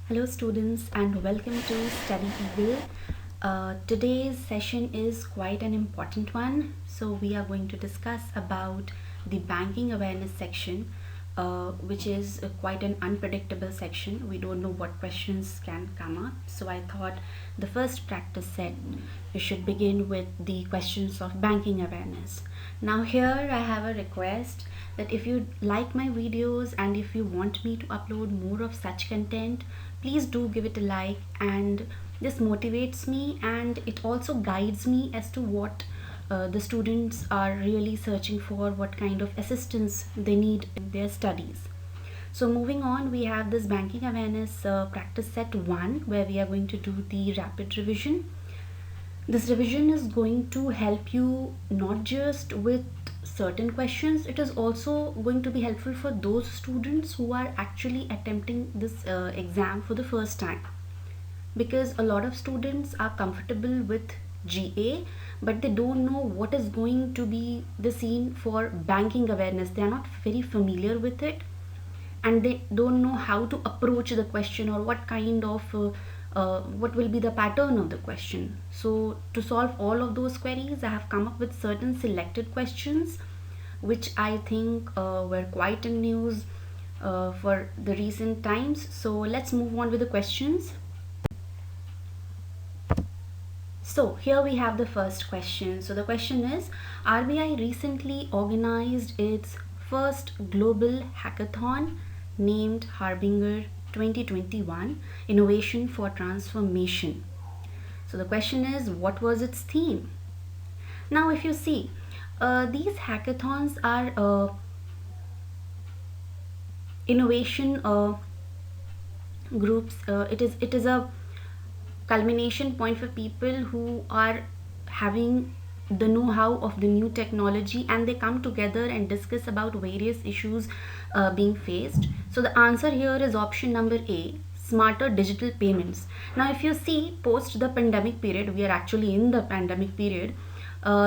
Hello students and welcome to Study Eagle. Today's session is quite an important one. So we are going to discuss about the banking awareness section, which is quite an unpredictable section. We don't know what questions can come up. So I thought the first practice set we should begin with the questions of banking awareness. Now here I have a request that if you like my videos and if you want me to upload more of such content, please do give it a like, and this motivates me and it also guides me as to what the students are really searching for, what kind of assistance they need in their studies. So moving on, we have this banking awareness practice set 1 where we are going to do the rapid revision. This revision is going to help you not just with certain questions, it is also going to be helpful for those students who are actually attempting this exam for the first time, because a lot of students are comfortable with GA but they don't know what is going to be the scene for banking awareness. They are not very familiar with it and they don't know how to approach the question or what kind of what will be the pattern of the question. So to solve all of those queries, I have come up with certain selected questions which I think were quite in news for the recent times. So let's move on with the questions. So here we have the first question. So the question is, RBI recently organized its first global hackathon named Harbinger 2021 Innovation for Transformation. So the question is, what was its theme? Now if you see, these hackathons are innovation groups. It is a culmination point for people who are having the know-how of the new technology, and they come together and discuss about various issues being faced. So the answer here is option number A, smarter digital payments. Now if you see, post the pandemic period, we are actually in the pandemic period,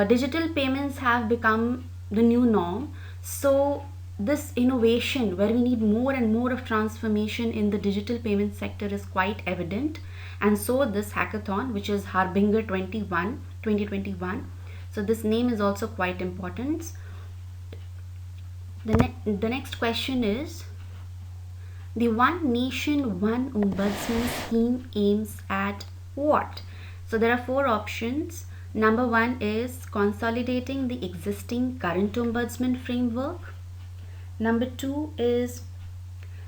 digital payments have become the new norm. So this innovation where we need more and more of transformation in the digital payment sector is quite evident, and so this hackathon, which is Harbinger 2021, so this name is also quite important. The next question is, the One Nation One Ombudsman scheme aims at what? So there are 4 options. Number 1 is consolidating the existing current ombudsman framework. Number 2 is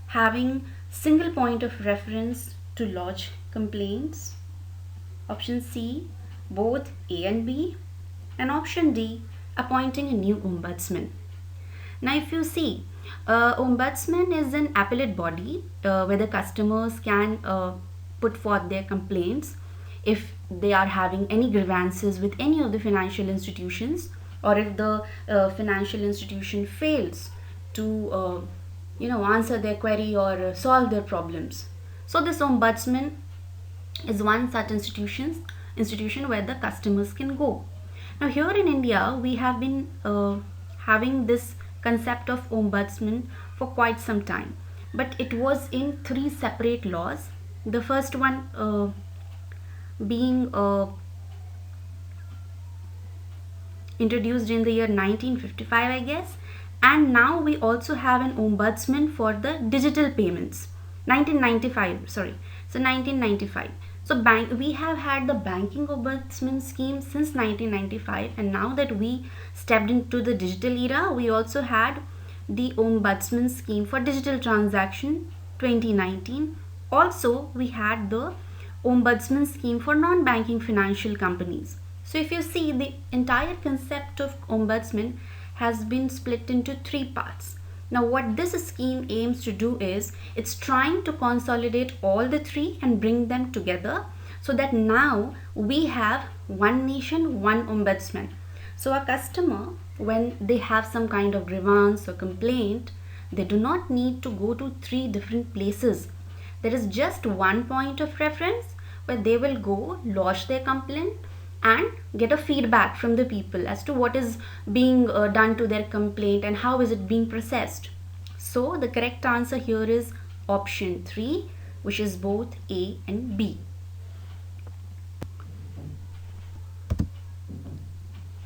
having single point of reference to lodge complaints. Option C, both A and B. And option D, appointing a new ombudsman. Now if you see, ombudsman is an appellate body where the customers can put forth their complaints if they are having any grievances with any of the financial institutions, or if the financial institution fails to answer their query or solve their problems. So this ombudsman is one such institution where the customers can go. Now here in India, we have been having this concept of ombudsman for quite some time, but it was in 3 separate laws. The first one being introduced in the year 1955, I guess, and now we also have an ombudsman for the digital payments, 1995, sorry, so 1995. So we have had the banking ombudsman scheme since 1995, and now that we stepped into the digital era, we also had the ombudsman scheme for digital transaction 2019. Also we had the ombudsman scheme for non-banking financial companies. So if you see, the entire concept of ombudsman has been split into 3 parts. Now what this scheme aims to do is, it's trying to consolidate all the 3 and bring them together, so that now we have one nation, one ombudsman. So a customer, when they have some kind of grievance or complaint, they do not need to go to 3 different places. There is just one point of reference where they will go, lodge their complaint and get a feedback from the people as to what is being done to their complaint and how is it being processed. So the correct answer here is option 3, which is both A and B.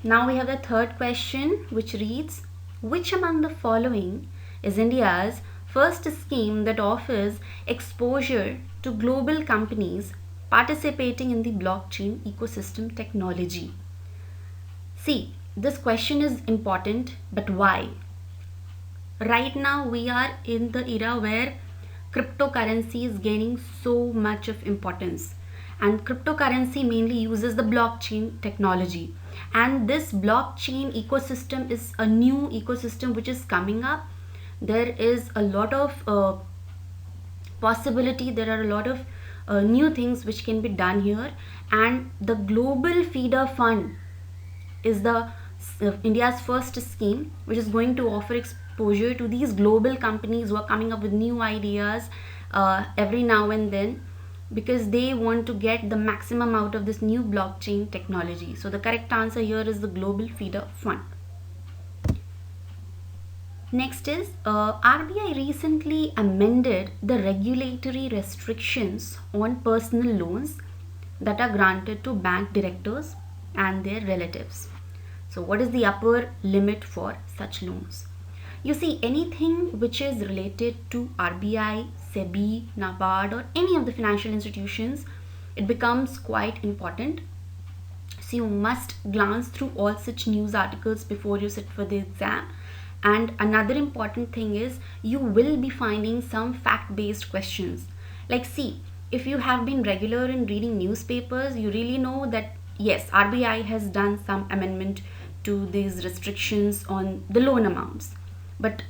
Now we have the third question, which reads, which among the following is India's first scheme that offers exposure to global companies participating in the blockchain ecosystem technology? See, this question is important, but why? Right now we are in the era where cryptocurrency is gaining so much of importance, and cryptocurrency mainly uses the blockchain technology, and this blockchain ecosystem is a new ecosystem which is coming up. There is a lot of possibility, there are a lot of new things which can be done here, and the global feeder fund is the India's first scheme which is going to offer exposure to these global companies who are coming up with new ideas every now and then, because they want to get the maximum out of this new blockchain technology. So the correct answer here is the global feeder fund. Next is RBI recently amended the regulatory restrictions on personal loans that are granted to bank directors and their relatives. So what is the upper limit for such loans? You see, anything which is related to RBI, SEBI, NABARD or any of the financial institutions, it becomes quite important. So you must glance through all such news articles before you sit for the exam. And another important thing is you will be finding some fact-based questions. Like, see, if you have been regular in reading newspapers, you really know that yes, RBI has done some amendment to these restrictions on the loan amounts. But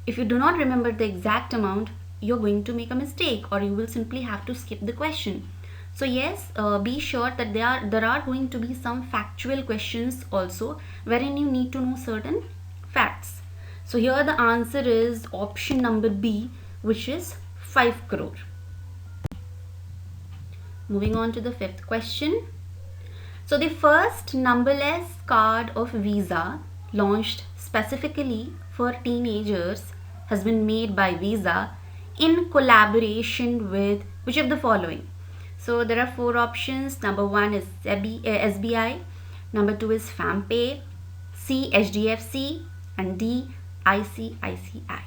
if you do not remember the exact amount, you're going to make a mistake, or you will simply have to skip the question. So yes, be sure that there are going to be some factual questions also, wherein you need to know certain facts. So here the answer is option number B, which is 5 crore. Moving on to the fifth question. So the first numberless card of Visa, launched specifically for teenagers, has been made by Visa in collaboration with which of the following? So there are four options. Number one is SBI, number two is FamPay, C HDFC, and D ICICI.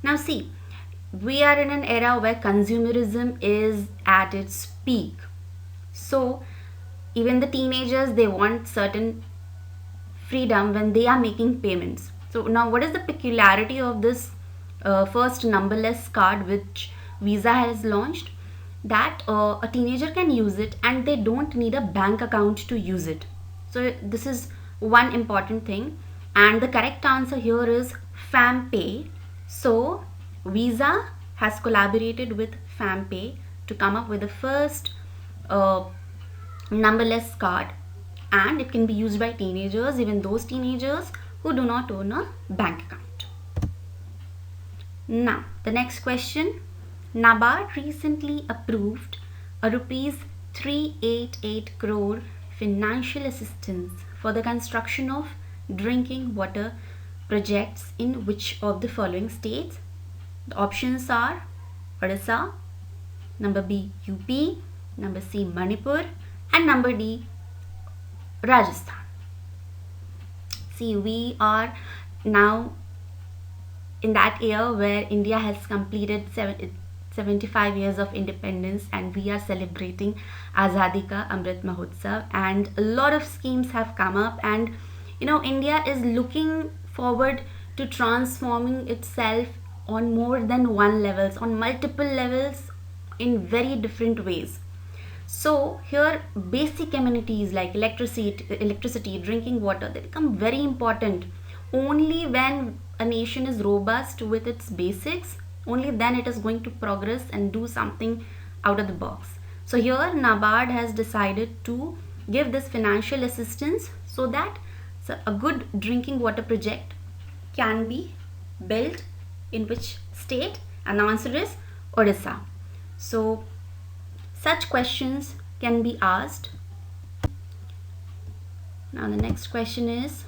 Now see, we are in an era where consumerism is at its peak. So even the teenagers, they want certain freedom when they are making payments. So now what is the peculiarity of this first numberless card which Visa has launched? That a teenager can use it and they don't need a bank account to use it. So this is one important thing, and the correct answer here is FamPay. So Visa has collaborated with FamPay to come up with the first numberless card, and it can be used by teenagers, even those teenagers who do not own a bank account. Now the next question. NABARD recently approved a rupees 388 crore financial assistance for the construction of drinking water projects in which of the following states? The options are Odisha, number B UP, number C Manipur, and number D Rajasthan. See, we are now in that year where India has completed 75 years of independence, and we are celebrating Azadi Ka Amrit Mahotsav, and a lot of schemes have come up, and India is looking forward to transforming itself on more than one levels, on multiple levels, in very different ways. So here basic amenities like electricity, drinking water, they become very important. Only when a nation is robust with its basics, only then it is going to progress and do something out of the box. So here NABARD has decided to give this financial assistance so that a good drinking water project can be built in which state, and the answer is Odisha. So such questions can be asked. Now the next question is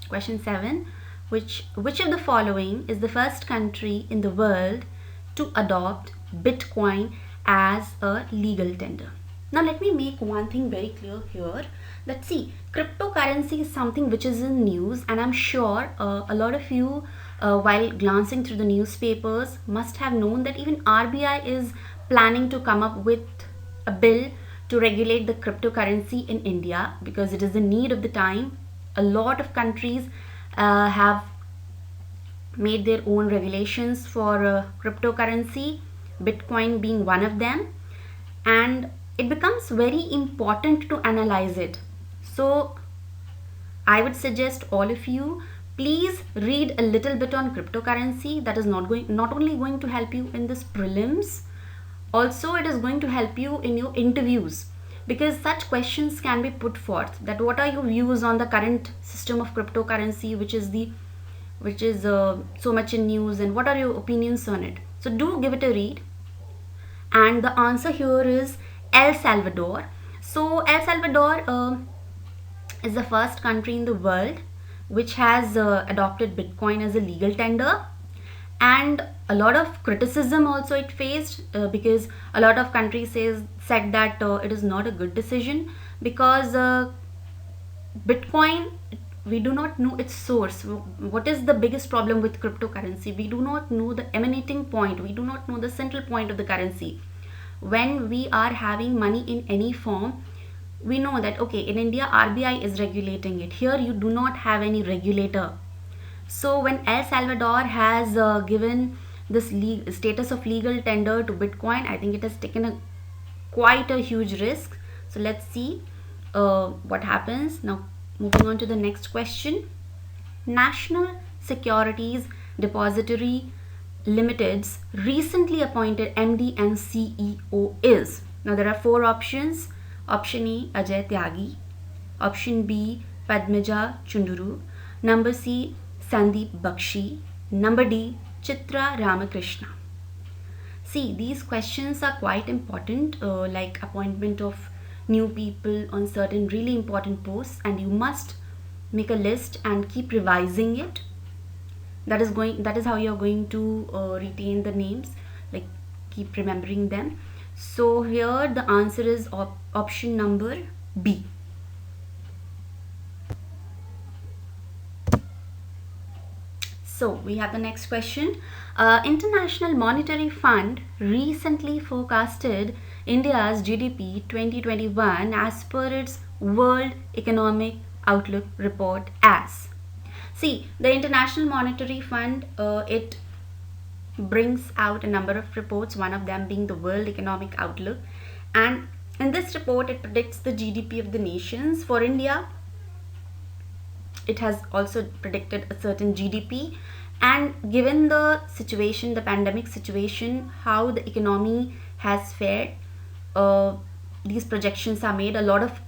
question 7. Which of the following is the first country in the world to adopt Bitcoin as a legal tender. Now let me make one thing very clear here, that see, cryptocurrency is something which is in news, and I'm sure a lot of you while glancing through the newspapers must have known that even RBI is planning to come up with a bill to regulate the cryptocurrency in India, because it is the need of the time. A lot of countries have made their own regulations for cryptocurrency, Bitcoin being one of them, and it becomes very important to analyze it. So I would suggest all of you, please read a little bit on cryptocurrency. That is not only going to help you in this prelims, also it is going to help you in your interviews, because such questions can be put forth, that what are your views on the current system of cryptocurrency, which is so much in news, and what are your opinions on it. So do give it a read. And the answer here is El Salvador. So El Salvador is the first country in the world which has adopted Bitcoin as a legal tender, and a lot of criticism also it faced, because a lot of countries said that it is not a good decision, because Bitcoin, we do not know its source. What is the biggest problem with cryptocurrency? We do not know the emanating point, we do not know the central point of the currency. When we are having money in any form, we know that okay, in India RBI is regulating it. Here you do not have any regulator. So when El Salvador has given this status of legal tender to Bitcoin, I think it has taken quite a huge risk. So let's see what happens. Now moving on to the next question. National Securities Depository Limited's recently appointed MD and CEO is. Now there are four options. Option A, Ajay Tyagi. Option B, Padmaja Chunduru. Number C, Sandeep Bakshi. Number D, Chitra Ramakrishna. See, these questions are quite important, like appointment of new people on certain really important posts, and you must make a list and keep revising it. That is how you are going to retain the names, like keep remembering them. So here the answer is option number B. So we have the next question. International Monetary Fund recently forecasted India's GDP 2021 as per its World Economic Outlook report as. See, the International Monetary Fund, it brings out a number of reports, one of them being the World Economic Outlook, and in this report it predicts the GDP of the nations. For India, it has also predicted a certain GDP, and given the situation, the pandemic situation, how the economy has fared, these projections are made. A lot of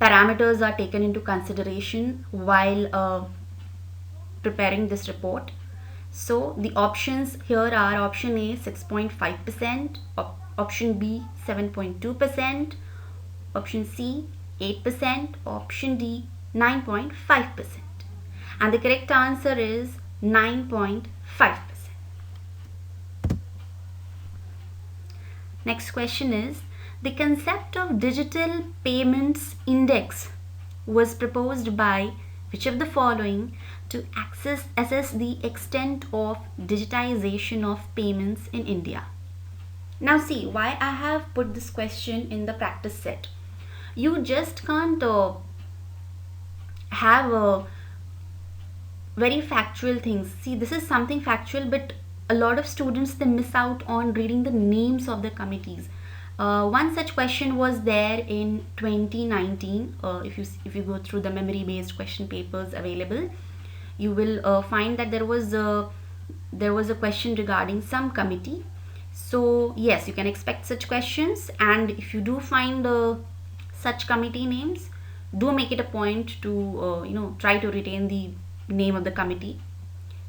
parameters are taken into consideration while preparing this report. So the options here are option A 6.5%, option B 7.2%, option C 8%, option D 9.5%, and the correct answer is 9.5%. Next question is, the concept of digital payments index was proposed by which of the following to assess the extent of digitization of payments in India? Now see, why I have put this question in the practice set. You just can't have very factual things. See, this is something factual, but a lot of students, they miss out on reading the names of the committees. One such question was there in 2019. If you go through the memory based question papers available, you will find that there was a question regarding some committee. So yes, you can expect such questions, and if you do find such committee names, do make it a point to try to retain the name of the committee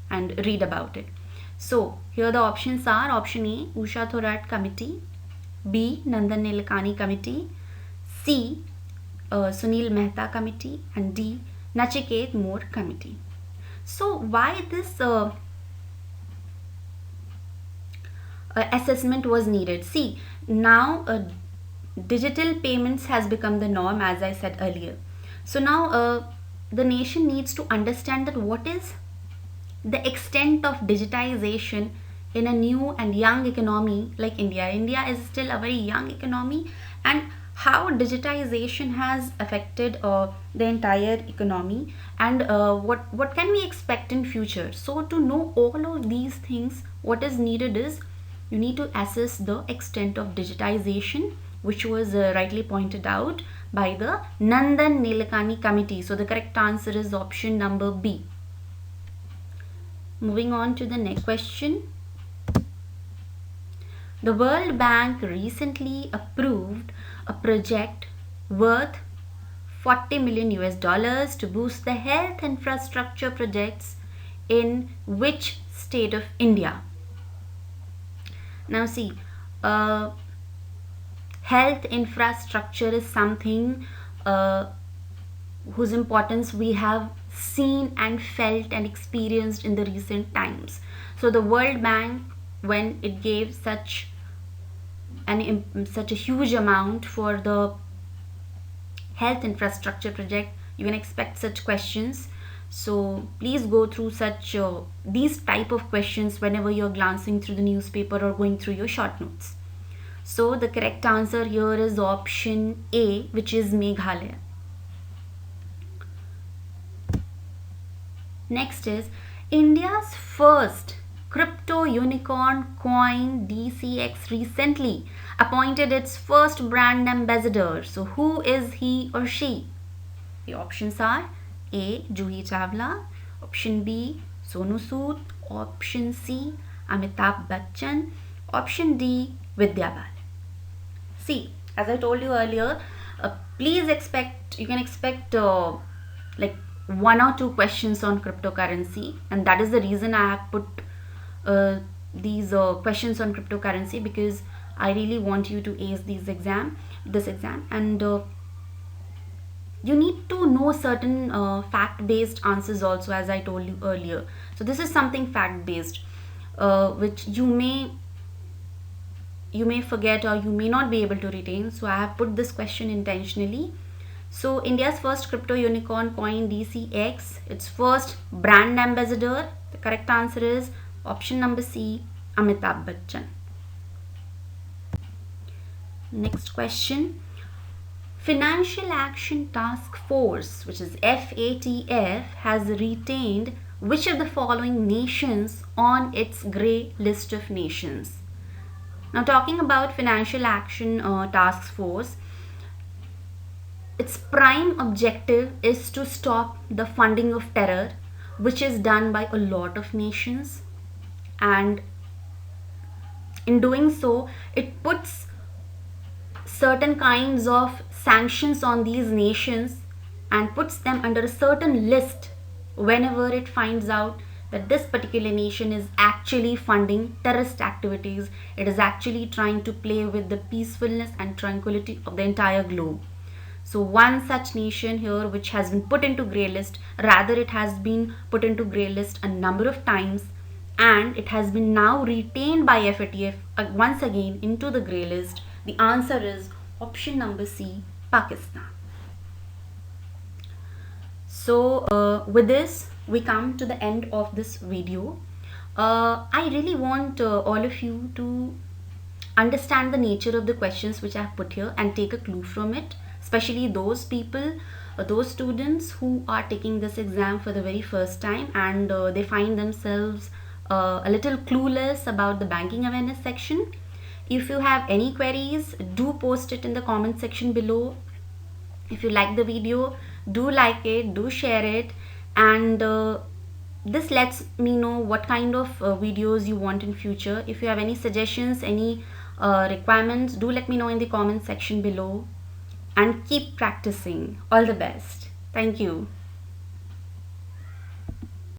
and read about it. So here the options are: option A, Usha Thorat Committee; B, Nandan Nilekani Committee; C, Sunil Mehta Committee; and D, Nachiket Moore Committee. So why this assessment was needed. See, now digital payments has become the norm, as I said earlier. So now the nation needs to understand that what is the extent of digitization in a new and young economy like India. India is still a very young economy, and how digitization has affected the entire economy, and what can we expect in future. So to know all of these things, what is needed is you need to assess the extent of digitization, which was rightly pointed out by the Nandan Nilekani committee. So the correct answer is option number B. Moving on to the next question. The World Bank recently approved a project worth 40 million US dollars to boost the health infrastructure projects in which state of India? Now see, health infrastructure is something whose importance we have seen and felt and experienced in the recent times. So the World Bank, when it gave such a huge amount for the health infrastructure project, you can expect such questions. So please go through such these type of questions whenever you're glancing through the newspaper or going through your short notes. So the correct answer here is option A, which is Meghalaya. Next is India's first crypto unicorn coin DCX recently appointed its first brand ambassador. So who is he or she? The options are A. Juhi Chawla, option B. Sonu Sood, option C. Amitabh Bachchan, option D. Vidya Bal. See, as I told you earlier, please expect, you can expect like 1 or 2 questions on cryptocurrency, and that is the reason I have put these questions on cryptocurrency, because I really want you to ace this exam, and you need to know certain fact-based answers also, as I told you earlier. So this is something fact-based, which you may forget or you may not be able to retain. So I have put this question intentionally. So India's first crypto unicorn coin DCX, its first brand ambassador, the correct answer is option number C, Amitabh Bachchan. Next question. Financial Action Task Force, which is FATF, has retained which of the following nations on its grey list of nations? Now talking about Financial Action Task Force, its prime objective is to stop the funding of terror, which is done by a lot of nations, and in doing so it puts certain kinds of sanctions on these nations and puts them under a certain list whenever it finds out that this particular nation is actually funding terrorist activities. It is actually trying to play with the peacefulness and tranquility of the entire globe. So one such nation here which has been put into grey list, rather it has been put into grey list a number of times, and it has been now retained by FATF once again into the grey list. The answer is option number C, Pakistan. So with this we come to the end of this video. I really want all of you to understand the nature of the questions which I have put here and take a clue from it, especially those people, those students who are taking this exam for the very first time and they find themselves a little clueless about the banking awareness section. If you have any queries, do post it in the comment section below. If you like the video, do like it, do share it, and this lets me know what kind of videos you want in future. If you have any suggestions, any requirements, do let me know in the comment section below, and keep practicing. All the best. Thank you.